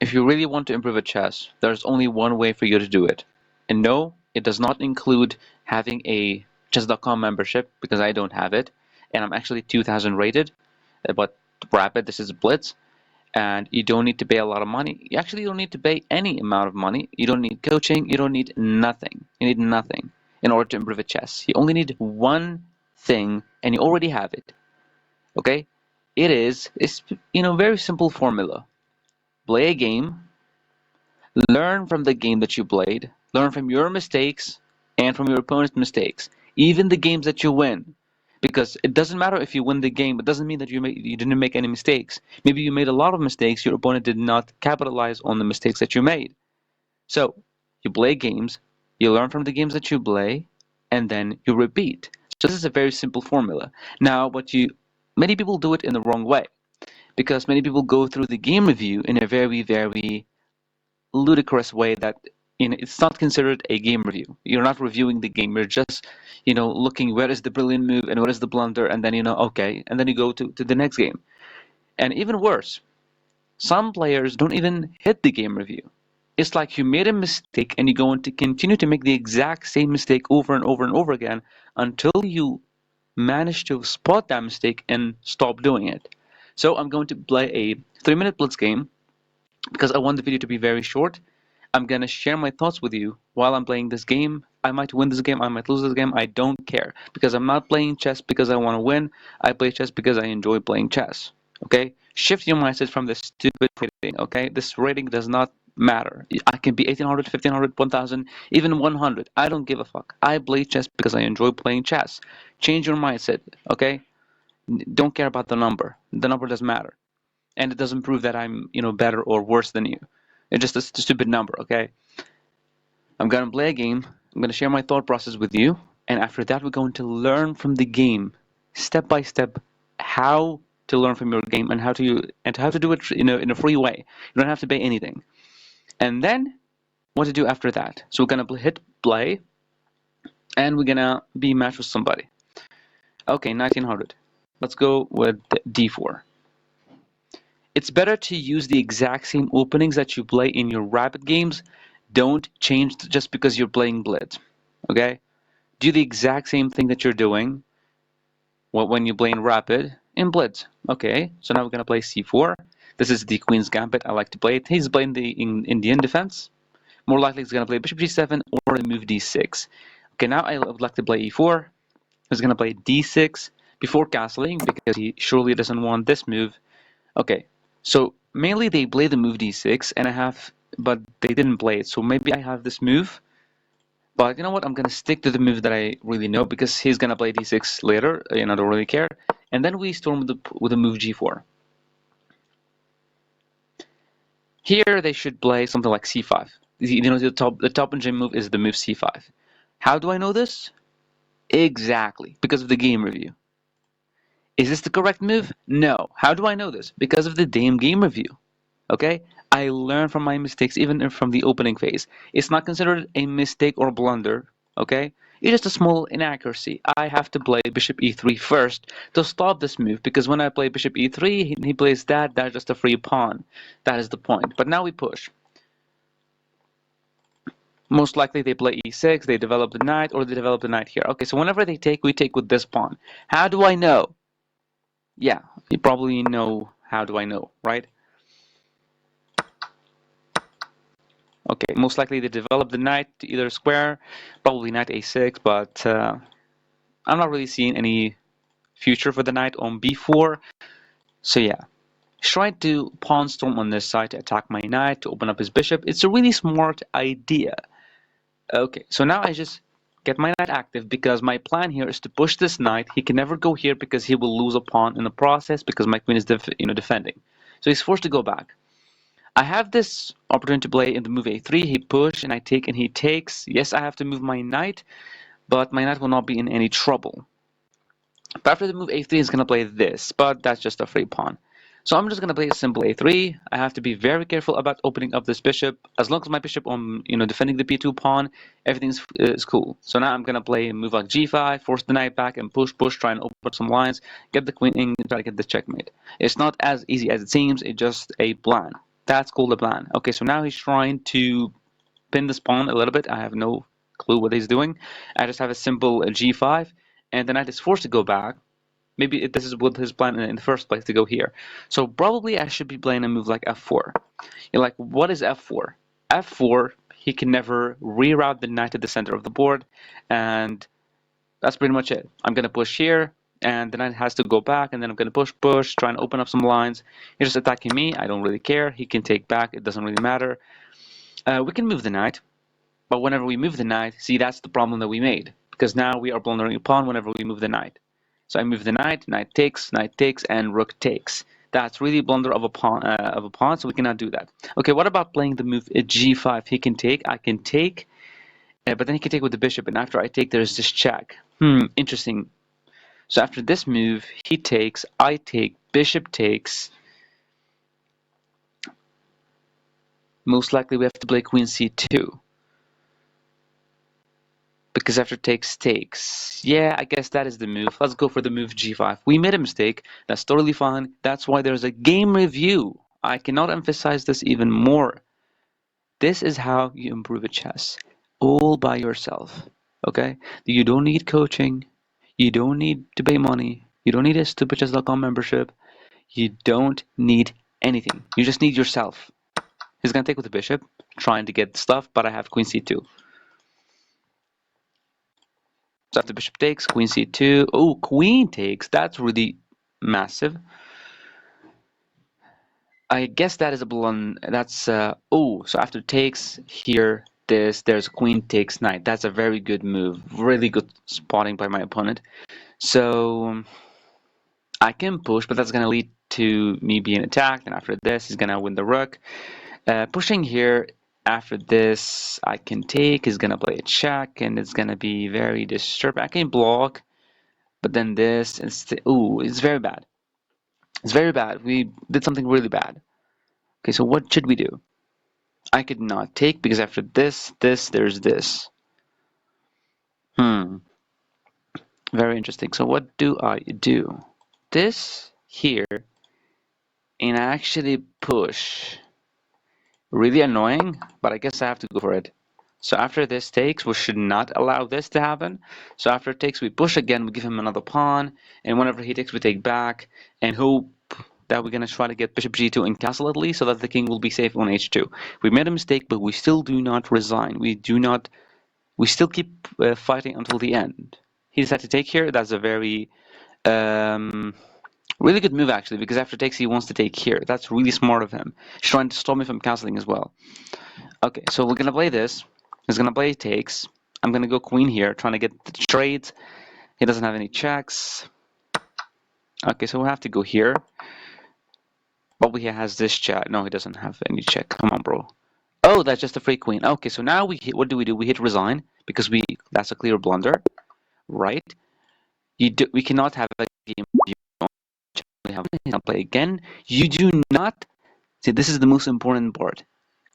If you really want to improve at chess, there's only one way for you to do it. And no, it does not include having a chess.com membership because I don't have it. And I'm actually 2000 rated. But Rapid, this is Blitz. And you don't need to pay a lot of money. You actually don't need to pay any amount of money. You don't need coaching. You don't need nothing. You need nothing in order to improve at chess. You only need one thing, and you already have it. Okay? It's very simple formula. Play a game, learn from the game that you played, learn from your mistakes and from your opponent's mistakes, even the games that you win. Because it doesn't matter if you win the game, it doesn't mean that you didn't make any mistakes. Maybe you made a lot of mistakes, your opponent did not capitalize on the mistakes that you made. So you play games, you learn from the games that you play, and then you repeat. So this is a very simple formula. Now, many people do it in the wrong way because many people go through the game review in a very, very ludicrous way that it's not considered a game review. You're not reviewing the game. You're just looking where is the brilliant move and what is the blunder, and then okay, and then you go to the next game. And even worse, some players don't even hit the game review. It's like you made a mistake and you're going to continue to make the exact same mistake over and over and over again until you manage to spot that mistake and stop doing it. So I'm going to play a 3-minute blitz game because I want the video to be very short. I'm going to share my thoughts with you while I'm playing this game. I might win this game, I might lose this game, I don't care. Because I'm not playing chess because I want to win. I play chess because I enjoy playing chess. Okay? Shift your mindset from this stupid rating, okay? This rating does not matter. I can be 1800, 1500, 1000, even 100. I don't give a fuck. I play chess because I enjoy playing chess. Change your mindset, okay? Don't care about the number. The number doesn't matter. And it doesn't prove that I'm, better or worse than you. It's just a stupid number, okay? I'm going to play a game. I'm going to share my thought process with you. And after that, we're going to learn from the game, step by step, how to learn from your game and how to do it in a free way. You don't have to pay anything. And then what to do after that. So we're going to hit play, and we're going to be matched with somebody. Okay, 1900. Let's go with d4. It's better to use the exact same openings that you play in your rapid games. Don't change just because you're playing blitz. Okay? Do the exact same thing that you're doing when you play in rapid in blitz. Okay, so now we're going to play c4. This is the queen's gambit. I like to play it. He's playing the Indian defense. More likely he's going to play bishop g7 or move d6. Okay, now I would like to play e4. He's going to play d6 before castling because he surely doesn't want this move. Okay, so mainly they play the move d6, but they didn't play it. So maybe I have this move, but you know what? I'm gonna stick to the move that I really know because he's gonna play d6 later. I don't really care. And then we storm with the move g4. Here they should play something like c5. The top engine move is the move c5. How do I know this? Exactly, because of the game review. Is this the correct move? No. How do I know this? Because of the damn game review. Okay? I learn from my mistakes even from the opening phase. It's not considered a mistake or blunder. Okay? It's just a small inaccuracy. I have to play bishop e3 first to stop this move because when I play bishop e3, he plays that's just a free pawn. That is the point. But now we push. Most likely they play e6, they develop the knight, or they develop the knight here. Okay, so whenever they take, we take with this pawn. How do I know? Yeah, you probably know how do I know, right? Okay, most likely they develop the knight to either square, probably knight a6, but I'm not really seeing any future for the knight on b4. So yeah, he's trying to pawn storm on this side to attack my knight, to open up his bishop. It's a really smart idea. Okay, so now I just get my knight active because my plan here is to push this knight. He can never go here because he will lose a pawn in the process because my queen is defending. So he's forced to go back. I have this opportunity to play in the move a3. He push and I take and he takes. Yes, I have to move my knight, but my knight will not be in any trouble. But after the move a3, he's going to play this, but that's just a free pawn. So I'm just going to play a simple a3. I have to be very careful about opening up this bishop. As long as my bishop on defending the p2 pawn, everything is cool. So now I'm going to play a move like g5, force the knight back, and push, try and open up some lines, get the queen in, try to get the checkmate. It's not as easy as it seems. It's just a plan. That's called a plan. Okay, so now he's trying to pin this pawn a little bit. I have no clue what he's doing. I just have a simple g5, and the knight is forced to go back. Maybe this is what his plan in the first place, to go here. So probably I should be playing a move like f4. You're like, what is f4? f4, he can never reroute the knight to the center of the board, and that's pretty much it. I'm going to push here, and the knight has to go back, and then I'm going to push, try and open up some lines. He's just attacking me. I don't really care. He can take back. It doesn't really matter. We can move the knight, but whenever we move the knight, see, that's the problem that we made, because now we are blundering a pawn whenever we move the knight. So I move the knight, knight takes, and rook takes. That's really a blunder of a pawn, so we cannot do that. Okay, what about playing the move g5? He can take, I can take, but then he can take with the bishop, and after I take, there's this check. Interesting. So after this move, he takes, I take, bishop takes. Most likely we have to play queen c2. Because after takes, takes. Yeah, I guess that is the move. Let's go for the move g5. We made a mistake. That's totally fine. That's why there's a game review. I cannot emphasize this even more. This is how you improve at chess. All by yourself. Okay? You don't need coaching. You don't need to pay money. You don't need a stupidchess.com membership. You don't need anything. You just need yourself. He's gonna take with the bishop, trying to get stuff, but I have queen c2. So after bishop takes, queen c2. Oh, queen takes. That's really massive. I guess that is a blunder. That's so after takes here, there's queen takes knight. That's a very good move. Really good spotting by my opponent. So I can push, but that's gonna lead to me being attacked. And after this, he's gonna win the rook. Pushing here. After this, I can take. He's gonna play a check, and it's gonna be very disturbing. I can block. But then this, it's very bad. It's very bad. We did something really bad. Okay, so what should we do? I could not take, because after this, there's this. Very interesting. So what do I do? This here, and actually push. Really annoying, but I guess I have to go for it. So after this takes, we should not allow this to happen. So after it takes, we push again, we give him another pawn, and whenever he takes, we take back, and hope that we're going to try to get bishop g2 and castle at least, so that the king will be safe on h2. We made a mistake, but we still do not resign. We still keep fighting until the end. He decided to take here. That's a very really good move, actually, because after takes, he wants to take here. That's really smart of him. He's trying to stop me from castling as well. Okay, so we're going to play this. He's going to play takes. I'm going to go queen here, trying to get the trade. He doesn't have any checks. Okay, so we'll have to go here. Probably he has this check. No, he doesn't have any check. Come on, bro. Oh, that's just a free queen. Okay, so now we hit, what do? We hit resign, because that's a clear blunder, right? We cannot have a game. We have to play again. You do not. See, this is the most important part.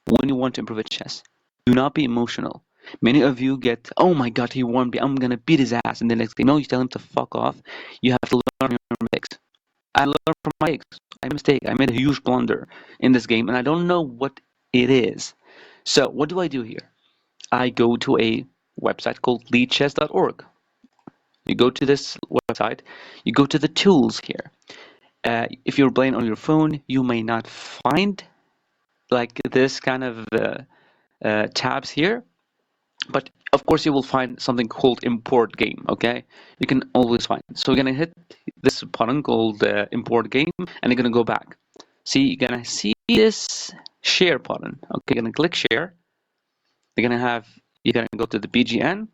When you want to improve at chess, do not be emotional. Many of you get, oh my god, he won me, I'm gonna beat his ass, and then next thing, no, you tell him to fuck off. You have to learn from your mistakes. I learned from my mistakes. I made a mistake. I made a huge blunder in this game, and I don't know what it is. So what do I do here? I go to a website called leadchess.org. You go to this website, you go to the tools here. If you're playing on your phone, you may not find like this kind of tabs here, but of course you will find something called import game. Okay, you can always find it. So you're gonna hit this button called import game, and you're gonna go back. See, you're gonna see this share button. Okay, you're gonna click share. You're gonna go to the BGN,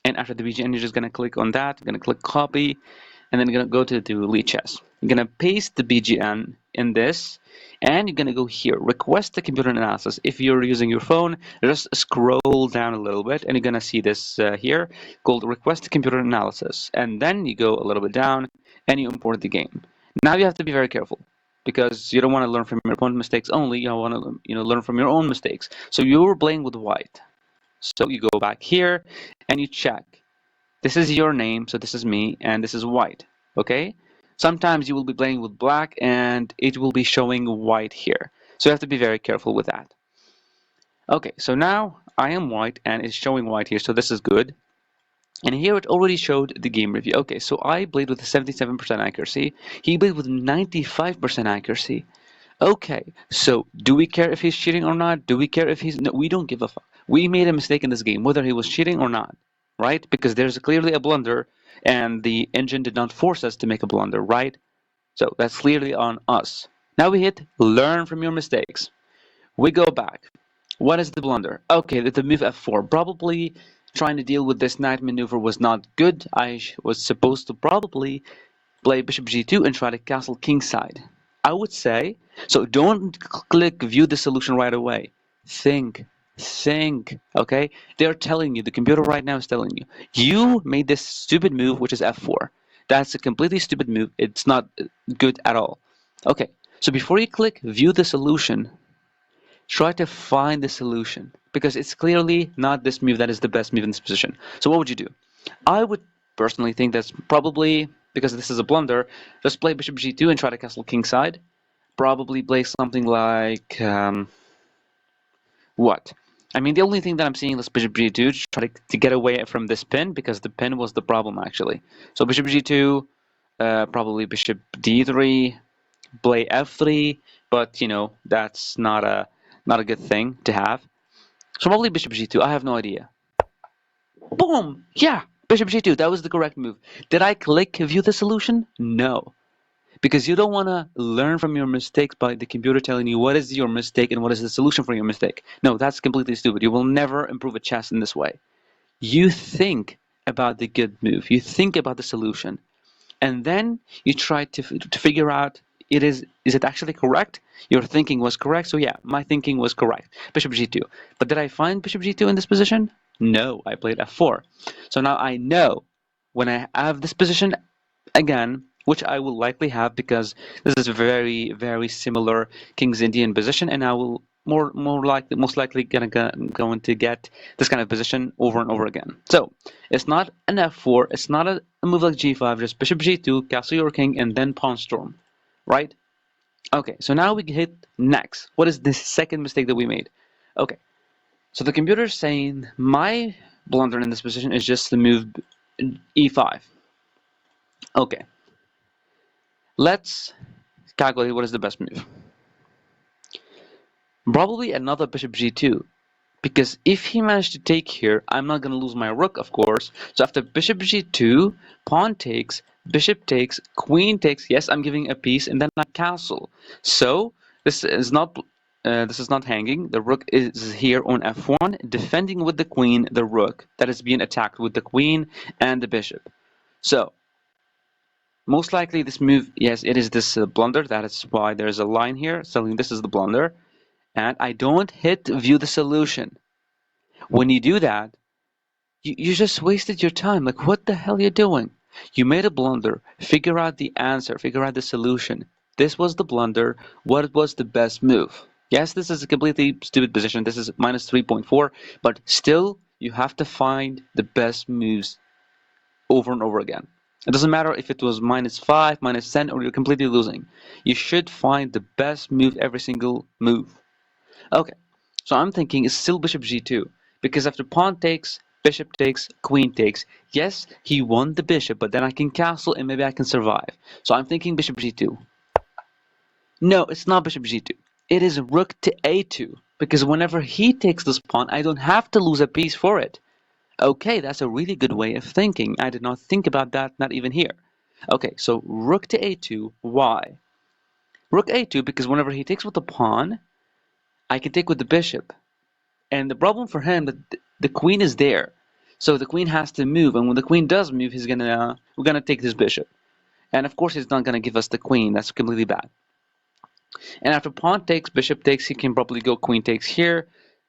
and after the BGN, you're just gonna click on that. You're gonna click copy, and then you're gonna go to lead chess. You're gonna paste the BGN in this, and you're gonna go here, request the computer analysis. If you're using your phone, just scroll down a little bit, and you're gonna see this here called request computer analysis. And then you go a little bit down, and you import the game. Now you have to be very careful, because you don't want to learn from your opponent's mistakes only. You want to learn from your own mistakes. So you're playing with white. So you go back here, and you check. This is your name, so this is me, and this is white. Okay? Sometimes you will be playing with black and it will be showing white here. So you have to be very careful with that. Okay, so now I am white and it's showing white here, so this is good. And here it already showed the game review. Okay, so I played with 77% accuracy. He played with 95% accuracy. Okay, so do we care if he's cheating or not? Do we care if he's... No, we don't give a fuck. We made a mistake in this game, whether he was cheating or not, right? Because there's clearly a blunder, and the engine did not force us to make a blunder, right? So that's clearly on us. Now we hit learn from your mistakes. We go back. What is the blunder? Okay, the move f4. Probably trying to deal with this knight maneuver was not good. I was supposed to probably play bishop g2 and try to castle kingside. I would say, so don't click view the solution right away. Think, okay? They're telling you, the computer right now is telling you, you made this stupid move, which is f4. That's a completely stupid move. It's not good at all. Okay, so before you click view the solution, try to find the solution, because it's clearly not this move that is the best move in this position. So what would you do? I would personally think that's probably, because this is a blunder, just play bishop g2 and try to castle kingside. Probably play something like what? I mean, the only thing that I'm seeing is bishop g2 to try to get away from this pin, because the pin was the problem actually. So bishop g2, probably bishop d3, play f3, but you know that's not a good thing to have. So probably bishop g2. I have no idea. Boom! Yeah, bishop g2. That was the correct move. Did I click view the solution? No. Because you don't want to learn from your mistakes by the computer telling you what is your mistake and what is the solution for your mistake. No, that's completely stupid. You will never improve a chess in this way. You think about the good move. You think about the solution. And then you try to figure out is it actually correct? Your thinking was correct. So yeah, my thinking was correct. Bishop g2. But did I find bishop g2 in this position? No, I played f4. So now I know when I have this position again, which I will likely have because this is a very, very similar King's Indian position, and I will most likely going to get this kind of position over and over again. So it's not an f4, it's not a move like g5, just bishop g2, castle your king, and then pawn storm, right? Okay, so now we hit next. What is the second mistake that we made? Okay, so the computer is saying my blunder in this position is just to move e5. Okay, let's calculate what is the best move. Probably another bishop g2, because if he managed to take here, I'm not going to lose my rook, of course. So after bishop g2, pawn takes, bishop takes, queen takes. Yes, I'm giving a piece, and then I castle. So this is not hanging. The rook is here on f1, defending with the queen the rook that is being attacked with the queen and the bishop. So most likely this move, yes, it is this blunder. That is why there's a line here telling this is the blunder. And I don't hit view the solution. When you do that, you just wasted your time. Like, what the hell are you doing? You made a blunder. Figure out the answer. Figure out the solution. This was the blunder. What was the best move? Yes, this is a completely stupid position. This is minus 3.4, but still, you have to find the best moves over and over again. It doesn't matter if it was minus 5, minus 10, or you're completely losing. You should find the best move every single move. Okay, so I'm thinking it's still bishop g2, because after pawn takes, bishop takes, queen takes, yes, he won the bishop, but then I can castle and maybe I can survive. So I'm thinking bishop g2. No, it's not bishop g2. It is rook to a2, because whenever he takes this pawn, I don't have to lose a piece for it. Okay, that's a really good way of thinking. I did not think about that, not even here. Okay, so rook to a2, why? Rook a2, because whenever he takes with the pawn, I can take with the bishop. And the problem for him that the queen is there. So the queen has to move, and when the queen does move, we're gonna take this bishop. And of course he's not gonna give us the queen. That's completely bad. And after pawn takes, bishop takes, he can probably go queen takes here,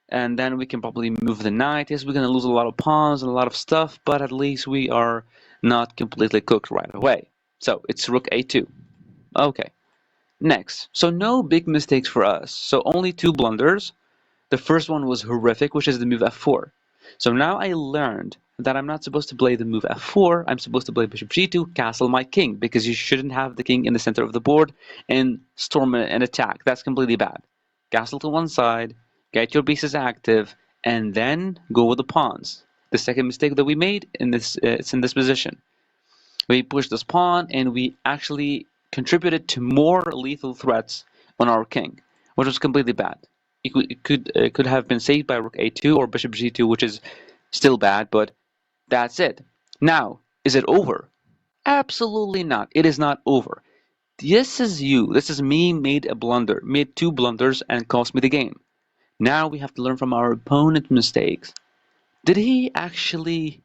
and then we can probably move the knight. Yes, we're gonna lose a lot of pawns and a lot of stuff, but at least we are not completely cooked right away. So it's rook a2. Okay. Next, so no big mistakes for us. So only two blunders. The first one was horrific, which is the move f4. So now I learned that I'm not supposed to play the move f4. I'm supposed to play bishop g2, castle my king, because you shouldn't have the king in the center of the board and storm an attack. That's completely bad. Castle to one side, get your pieces active, and then go with the pawns. The second mistake that we made in this, it's in this position. We pushed this pawn and we actually contributed to more lethal threats on our king, which was completely bad. It could have been saved by rook a2 or bishop g2, which is still bad, but that's it. Now, is it over? Absolutely not. It is not over. This is you. This is me made a blunder, made two blunders and cost me the game. Now we have to learn from our opponent's mistakes. Did he actually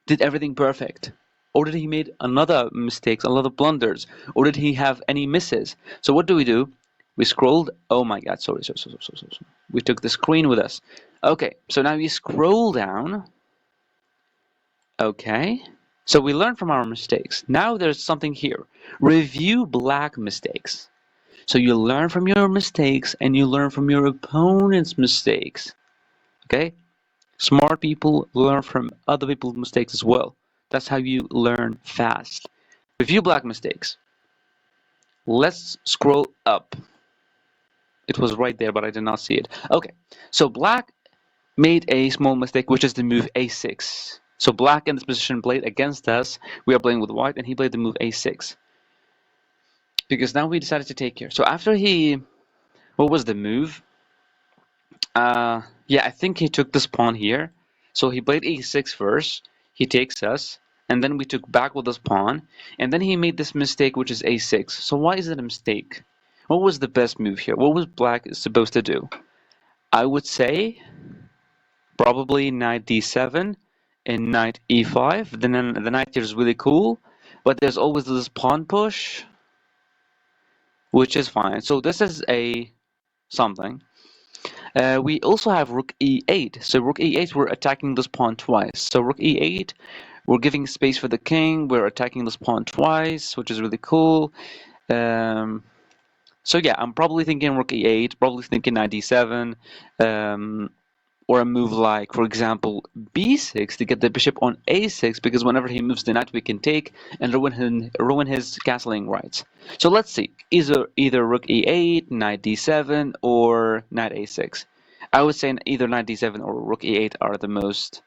did everything perfect? Or did he made another mistakes, a lot of blunders? Or did he have any misses? So what do? We scrolled. Oh my God, sorry. We took the screen with us. Okay, so now you scroll down. Okay, so we learned from our mistakes. Now there's something here. Review black mistakes. So you learn from your mistakes and you learn from your opponent's mistakes. Okay? Smart people learn from other people's mistakes as well. That's how you learn fast. Review black mistakes. Let's scroll up. It was right there, but I did not see it. Okay, so black made a small mistake, which is the move a6. So black in this position played against us. We are playing with white, and he played the move a6. Because now we decided to take here. So after he... What was the move? Yeah, I think he took this pawn here. So he played a6 first. He takes us. And then we took back with this pawn. And then he made this mistake, which is a6. So why is it a mistake? What was the best move here? What was black supposed to do? I would say probably knight d7 and knight e5. Then the knight here is really cool. But there's always this pawn push, which is fine. So this is a something. We also have rook e8. So rook e8, we're attacking this pawn twice. So rook e8, we're giving space for the king. We're attacking this pawn twice, which is really cool. So yeah, I'm probably thinking rook e8, probably thinking knight d7, or a move like, for example, b6 to get the bishop on a6, because whenever he moves the knight, we can take and ruin his castling rights. So let's see, either rook e8, knight d7, or knight a6. I would say either knight d7 or rook e8 are the most...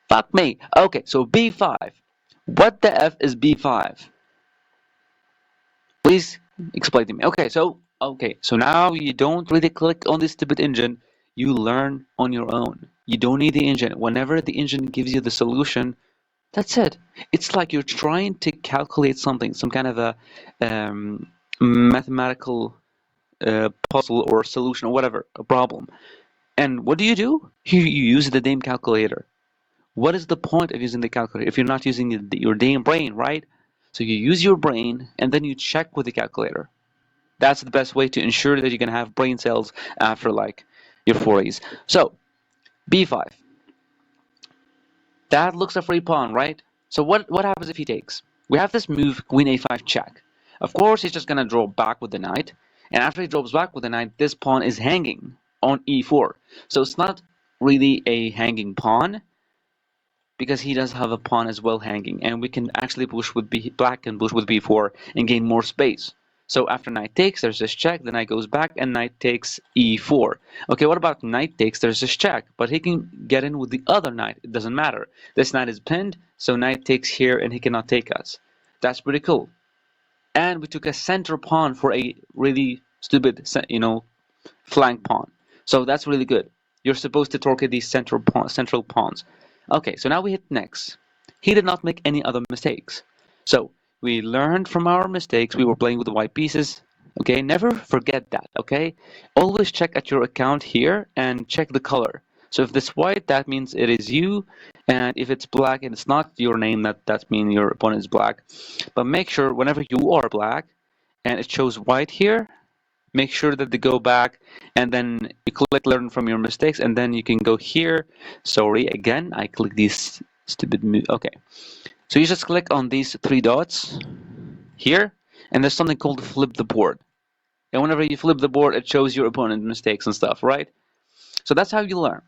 Fuck me! Okay, so b5. What the f is b5? Please explain to me. Okay, so now you don't really click on this stupid engine. You learn on your own. You don't need the engine. Whenever the engine gives you the solution, that's it. It's like you're trying to calculate something, some kind of a mathematical puzzle or solution or whatever, a problem. And what do? You use the damn calculator. What is the point of using the calculator if you're not using your damn brain, right? So you use your brain and then you check with the calculator. That's the best way to ensure that you can have brain cells after like your 40s. So b5. That looks a free pawn, right? So what happens if he takes? We have this move queen a5 check. Of course, he's just gonna draw back with the knight, and after he drops back with the knight, this pawn is hanging on e4. So it's not really a hanging pawn, because he does have a pawn as well hanging, and we can actually push with black can push with b4 and gain more space. So after knight takes, there's this check, the knight goes back, and knight takes e4. Okay, what about knight takes? There's this check, but he can get in with the other knight. It doesn't matter. This knight is pinned, so knight takes here, and he cannot take us. That's pretty cool. And we took a center pawn for a really stupid, flank pawn. So that's really good. You're supposed to torque these central pawns. Okay, so now we hit next. He did not make any other mistakes. So we learned from our mistakes. We were playing with the white pieces. Okay, never forget that. Okay, always check at your account here and check the color. So if it's white, that means it is you, and if it's black and it's not your name, that means your opponent is black. But make sure whenever you are black and it shows white here, make sure that they go back, and then you click learn from your mistakes, and then you can go here. Sorry, again, I click these stupid okay. So you just click on these three dots here, and there's something called flip the board. And whenever you flip the board, it shows your opponent's mistakes and stuff, right? So that's how you learn.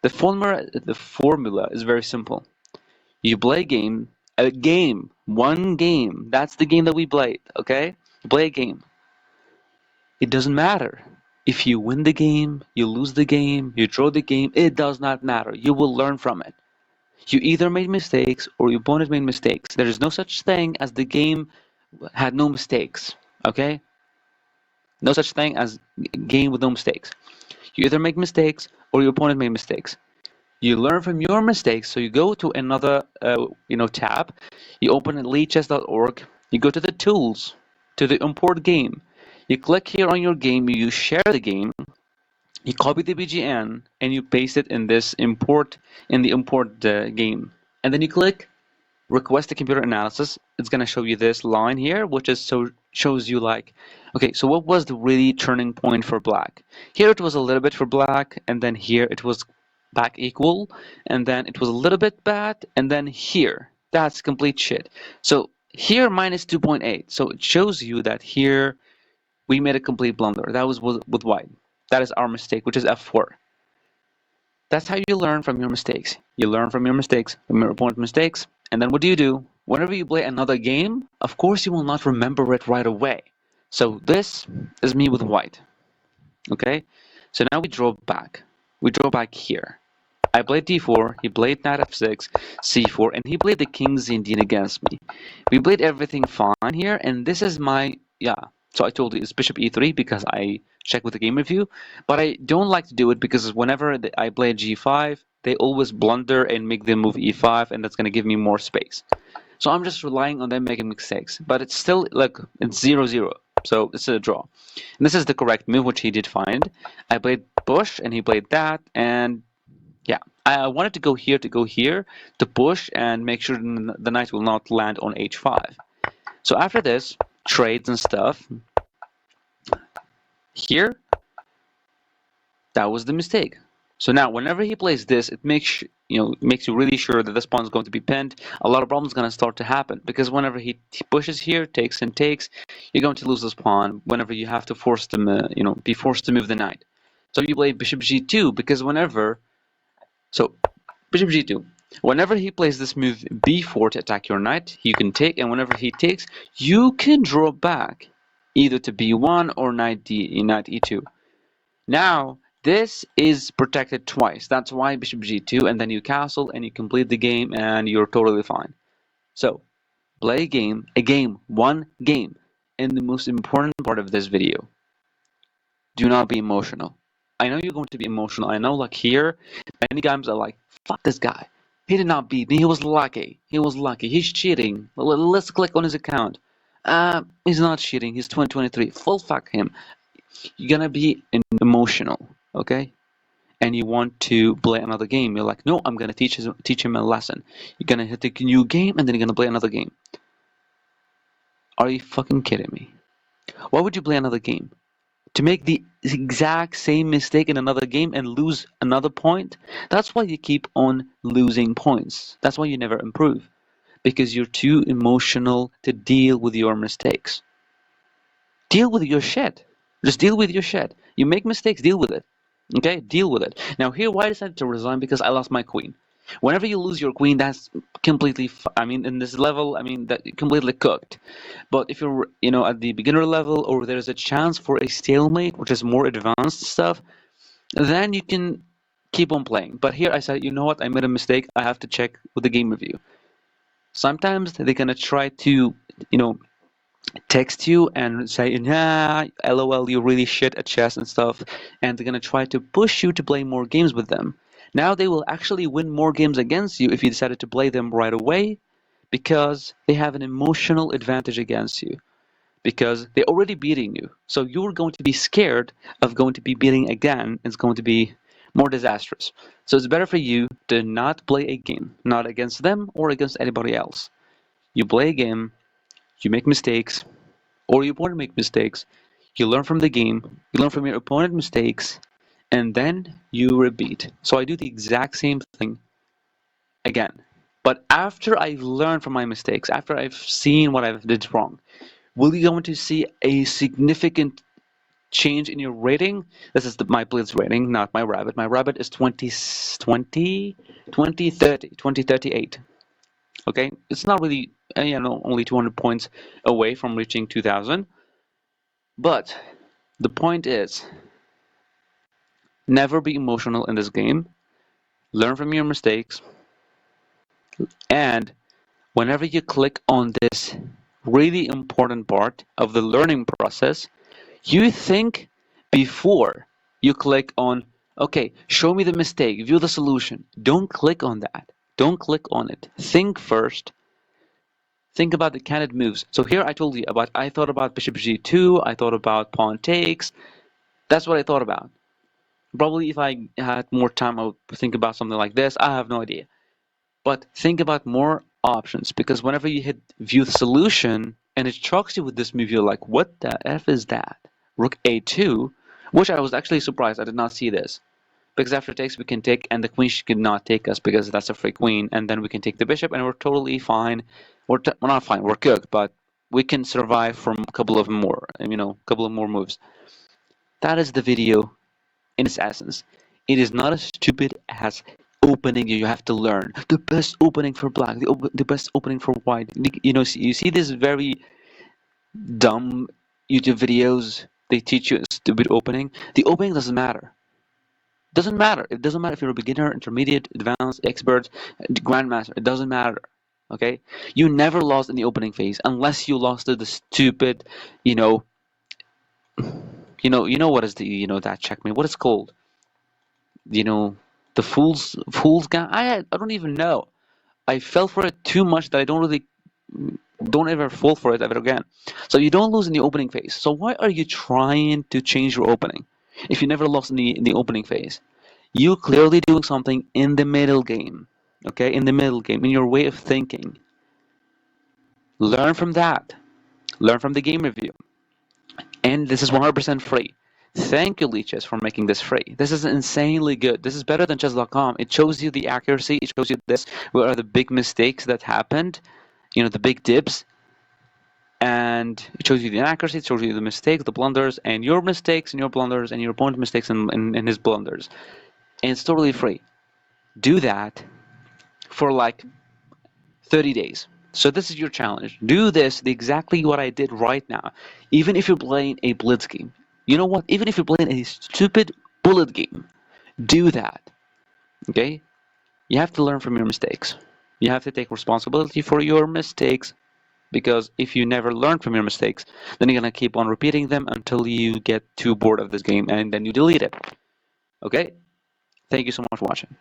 The formula is very simple. You play a game, one game. That's the game that we played, okay? You play a game. It doesn't matter. If you win the game, you lose the game, you draw the game, it does not matter. You will learn from it. You either made mistakes or your opponent made mistakes. There is no such thing as the game had no mistakes, okay? No such thing as game with no mistakes. You either make mistakes or your opponent made mistakes. You learn from your mistakes, so you go to another tab, you open leadchess.org, you go to the tools, to the import game. You click here on your game, you share the game, you copy the BGN, and you paste it in this import game. And then you click request a computer analysis. It's going to show you this line here, which is shows you like, okay, so what was the really turning point for black? Here it was a little bit for black, and then here it was back equal, and then it was a little bit bad, and then here, that's complete shit. So here minus 2.8. So it shows you that here we made a complete blunder. That was with white. That is our mistake, which is F4. That's how you learn from your mistakes. You learn from your mistakes, from your opponent's mistakes, and then what do? Whenever you play another game, of course you will not remember it right away. So this is me with white. Okay? So now we draw back. We draw back here. I played d4, he played knight f6, c4, and he played the king z-indeed against me. We played everything fine here, and this is my, so I told you it's bishop e3 because I checked with the game review, but I don't like to do it because whenever I play g5, they always blunder and make them move e5, and that's going to give me more space. So I'm just relying on them making mistakes, but it's still, like, it's 0-0, so it's a draw. And this is the correct move, which he did find. I played push, and he played that, and yeah, I wanted to go here to push and make sure the knight will not land on h5. So after this, trades and stuff, here, that was the mistake. So now whenever he plays this, it makes you really sure that this pawn is going to be pinned. A lot of problems going to start to happen because whenever he pushes here, takes and takes, you're going to lose this pawn whenever you have to force them, be forced to move the knight. So you play bishop g2 because bishop g2. Whenever he plays this move b4 to attack your knight, you can take, and whenever he takes, you can draw back either to b1 or knight e2. Now, this is protected twice. That's why bishop g2, and then you castle and you complete the game and you're totally fine. So, play one game. And the most important part of this video, do not be emotional. I know you're going to be emotional. I know, like here, many guys are like, fuck this guy. He did not beat me. He was lucky. He's cheating. Let's click on his account. He's not cheating. He's 2023. Full fuck him. You're gonna be emotional, okay? And you want to play another game. You're like, no, I'm gonna teach him a lesson. You're gonna hit a new game, and then you're gonna play another game. Are you fucking kidding me? Why would you play another game? To make the exact same mistake in another game and lose another point? That's why you keep on losing points. That's why you never improve. Because you're too emotional to deal with your mistakes. Deal with your shit. Just deal with your shit. You make mistakes, deal with it. Okay? Deal with it. Now here, why I decided to resign? Because I lost my queen. Whenever you lose your queen, that's completely, in this level, that completely cooked. But if you're, at the beginner level, or there's a chance for a stalemate, which is more advanced stuff, then you can keep on playing. But here I said, you know what, I made a mistake. I have to check with the game review. Sometimes they're gonna try to, text you and say, yeah, lol, you're really shit at chess and stuff, and they're gonna try to push you to play more games with them. Now they will actually win more games against you if you decided to play them right away, because they have an emotional advantage against you, because they're already beating you. So you're going to be scared of going to be beating again. It's going to be more disastrous. So it's better for you to not play a game, not against them or against anybody else. You play a game, you make mistakes, or your opponent make mistakes, you learn from the game, you learn from your opponent's mistakes, and then you repeat. So I do the exact same thing again. But after I've learned from my mistakes, after I've seen what I've did wrong, will you going to see a significant change in your rating. This is my blitz rating, not my rabbit. My rabbit is 2038. Okay, it's not really, only 200 points away from reaching 2000. But the point is, never be emotional in this game. Learn from your mistakes, and whenever you click on this really important part of the learning process, you think before you click on, okay, show me the mistake, view the solution. Don't click on that. Don't click on it. Think first. Think about the candidate moves. So here I told you about, I thought about bishop g2, I thought about pawn takes. That's what I thought about. Probably if I had more time, I would think about something like this. I have no idea. But think about more options, because whenever you hit view the solution and it shocks you with this move, you're like, what the F is that? Rook a2, which I was actually surprised. I did not see this. Because after takes, we can take, and the queen could not take us because that's a free queen, and then we can take the bishop, and we're totally fine. We're not fine, we're cooked, but we can survive from a couple of more moves. That is the video in its essence. It is not as stupid as opening you have to learn. The best opening for black, the best opening for white. You see these very dumb YouTube videos, they teach you a stupid opening. The opening doesn't matter. Doesn't matter. It doesn't matter if you're a beginner, intermediate, advanced, expert, grandmaster. It doesn't matter. Okay? You never lost in the opening phase unless you lost to the stupid, what is that checkmate? What is it called? The fool's game. I don't even know. I fell for it too much that I don't ever fall for it ever again. So you don't lose in the opening phase. So why are you trying to change your opening if you never lost in the opening phase? You're clearly doing something in the middle game. Okay, in the middle game, in your way of thinking. Learn from that. Learn from the game review. And this is 100% free. Thank you, Leeches, for making this free. This is insanely good. This is better than chess.com. It shows you the accuracy. It shows you what are the big mistakes that happened, the big dips. And it shows you the inaccuracy, it shows you the mistakes, the blunders, and your mistakes and your blunders, and your opponent's mistakes and his blunders. And it's totally free. Do that for like 30 days. So this is your challenge. Do this exactly what I did right now. Even if you're playing a blitz game. You know what? Even if you're playing a stupid bullet game, do that. Okay? You have to learn from your mistakes. You have to take responsibility for your mistakes, because if you never learn from your mistakes, then you're going to keep on repeating them until you get too bored of this game and then you delete it. Okay? Thank you so much for watching.